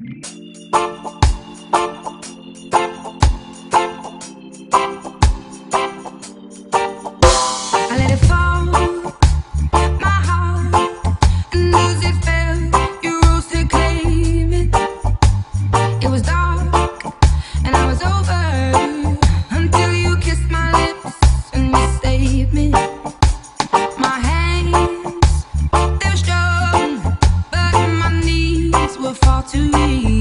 I let it fall, my heart, and as it fell, you rose to claim it. It was dark, and I was over, until you kissed my lips and you saved me. My hands, they're strong, but my knees were far too weak.